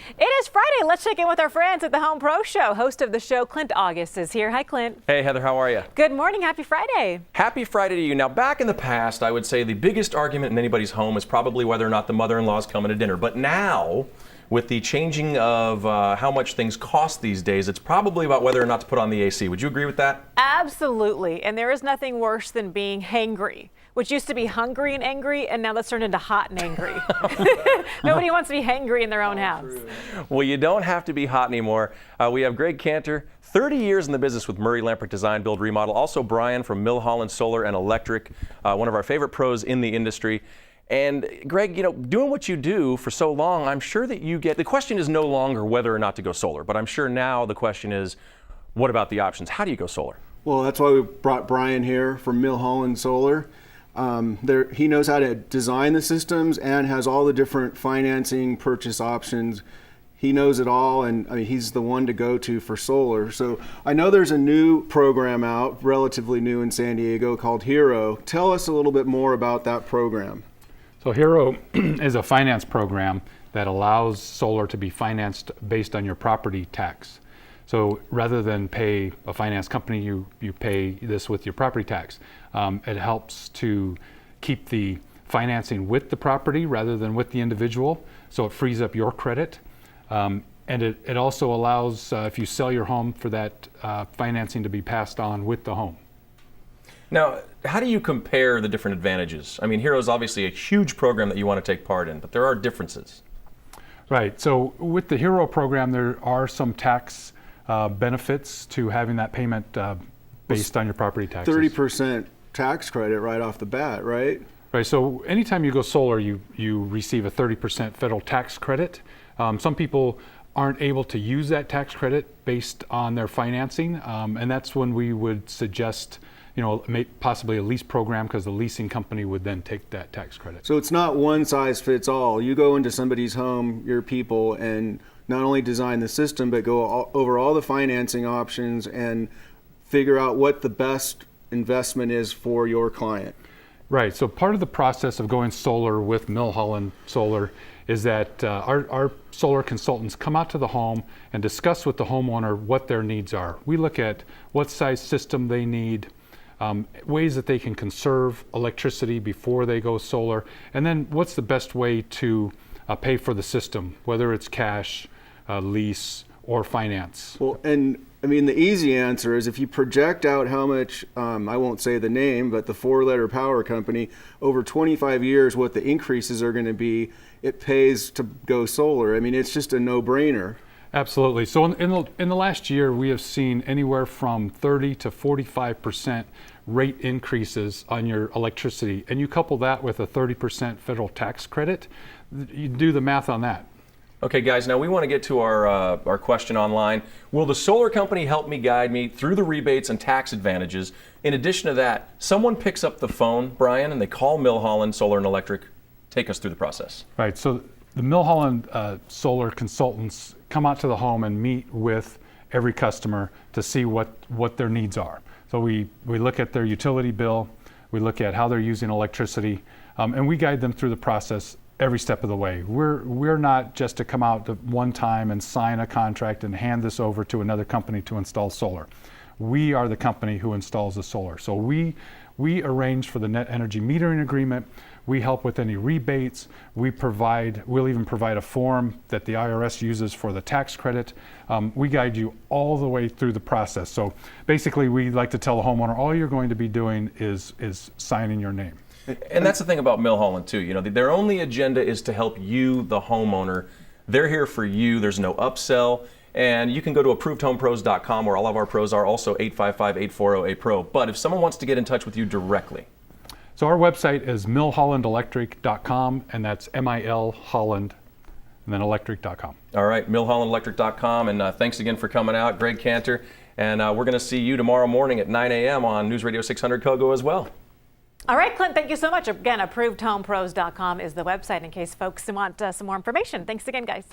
It is Friday. Let's check in with our friends at the Home Pro Show. Host of the show, Clint August, is here. Hi, Clint. Hey, Heather, how are you? Good morning. Happy Friday. Happy Friday to you. Now, back in the past, I would say the biggest argument in anybody's home is probably whether or not the mother-in-law is coming to dinner. But now, with the changing of how much things cost these days, it's probably about whether or not to put on the AC. Would you agree with that? Absolutely. And there is nothing worse than being hangry, which used to be hungry and angry, and now that's turned into hot and angry. Nobody wants to be hangry in their own house. Well, you don't have to be hot anymore. We have Greg Cantor, 30 years in the business with Murray Lamprecht Design, Build, Remodel. Also Brian from Milholland Solar and Electric, one of our favorite pros in the industry. And Greg, doing what you do for so long, I'm sure that the question is no longer whether or not to go solar, but I'm sure now the question is, what about the options? How do you go solar? Well, that's why we brought Brian here from Milholland Solar. He knows how to design the systems and has all the different financing purchase options. He knows it all, and he's the one to go to for solar. So I know there's a new program out, relatively new in San Diego, called Hero. Tell us a little bit more about that program. So Hero is a finance program that allows solar to be financed based on your property tax. So rather than pay a finance company, you pay this with your property tax. It helps to keep the financing with the property rather than with the individual, so it frees up your credit. And it also allows, if you sell your home, for that financing to be passed on with the home. Now, how do you compare the different advantages? Hero is obviously a huge program that you want to take part in, but there are differences. Right. So with the Hero program, there are some tax benefits to having that payment based on your property taxes. 30% tax credit right off the bat, right? Right. So anytime you go solar, you receive a 30% federal tax credit. Some people aren't able to use that tax credit based on their financing, and that's when we would suggest possibly a lease program, because the leasing company would then take that tax credit. So it's not one size fits all. You go into somebody's home, your people, and not only design the system, but go over all the financing options and figure out what the best investment is for your client. Right. So part of the process of going solar with Milholland Solar is that our solar consultants come out to the home and discuss with the homeowner what their needs are. We look at what size system they need, ways that they can conserve electricity before they go solar, and then what's the best way to pay for the system, whether it's cash, lease, or finance. Well, and the easy answer is if you project out how much, I won't say the name, but the 4-letter power company, over 25 years, what the increases are going to be, it pays to go solar. It's just a no-brainer. Absolutely. So in the last year, we have seen anywhere from 30 to 45% rate increases on your electricity, and you couple that with a 30% federal tax credit, you do the math on that. Okay, guys, now we want to get to our question online. Will the solar company help me guide me through the rebates and tax advantages? In addition to that, someone picks up the phone, Brian, and they call Milholland Solar and Electric. Take us through the process. Right. So the Milholland solar consultants come out to the home and meet with every customer to see what their needs are. So we look at their utility bill, we look at how they're using electricity, and we guide them through the process every step of the way. We're not just to come out one time and sign a contract and hand this over to another company to install solar. We are the company who installs the solar. So we arrange for the net energy metering agreement. We help with any rebates. We'll even provide a form that the IRS uses for the tax credit. We guide you all the way through the process. So basically, we like to tell the homeowner, all you're going to be doing is signing your name. And that's the thing about Milholland too. Their only agenda is to help you, the homeowner. They're here for you. There's no upsell. And you can go to ApprovedHomePros.com, where all of our pros are, also 855-840-APRO. But if someone wants to get in touch with you directly. So our website is milhollandelectric.com, and that's M-I-L Holland, and then electric.com. All right, milhollandelectric.com, and thanks again for coming out, Greg Cantor. And we're going to see you tomorrow morning at 9 a.m. on News Radio 600 Kogo as well. All right, Clint, thank you so much. Again, ApprovedHomePros.com is the website in case folks want some more information. Thanks again, guys.